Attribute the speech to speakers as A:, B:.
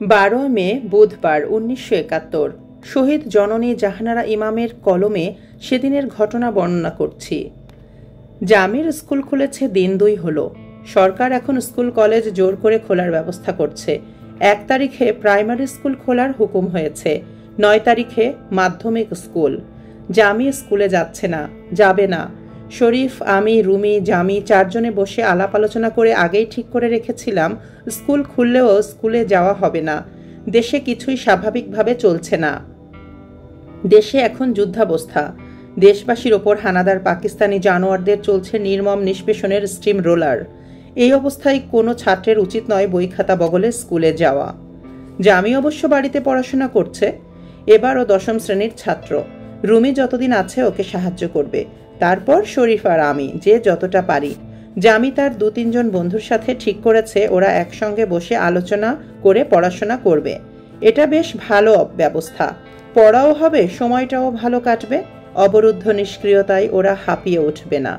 A: 12 মে বুধবার 1971 শহীদ জননী জাহানারা ইমামের কলমে সেদিনের ঘটনা বর্ণনা করছি। জামির স্কুল খুলেছে দিন 2 হলো। সরকার এখন স্কুল কলেজ জোর করে খোলার ব্যবস্থা করছে। 1 তারিখে প্রাইমারি স্কুল খোলার হুকুম হয়েছে, 9 তারিখে মাধ্যমিক স্কুল। জামি স্কুলে যাচ্ছে না, যাবে না। শরীফ, আমি, রুমি, জামি 4 জনে বসে আলাপ আলোচনা করে আগেই ঠিক করে রেখেছিলাম স্কুল খুললেও স্কুলে যাওয়া হবে না। দেশে কিছুই স্বাভাবিকভাবে চলছে না। দেশে এখন যুদ্ধাবস্থা। দেশবাসীর ওপর হানাদার পাকিস্তানি জানোয়ারদের চলছে নির্মম নিষ্পেষণের স্টিম রোলার। এই অবস্থায় কোনো ছাত্রের উচিত নয় বই খাতা বগলে স্কুলে যাওয়া। জামি অবশ্য বাড়িতে পড়াশোনা করছে, এবারও 10ম শ্রেণীর ছাত্র। রুমি যতদিন আছে ওকে সাহায্য করবে, তারপর শরীফ আর আমি যে যতটা পারি। জামি তার 2-3 জন বন্ধুর সাথে ঠিক করেছে ওরা একসঙ্গে বসে আলোচনা করে পড়াশোনা করবে। এটা বেশ ভালো ব্যবস্থা, পড়াও হবে, সময়টাও ভালো কাটবে। অবরুদ্ধ নিষ্ক্রিয়তায় ওরা হাঁপিয়ে উঠবে না।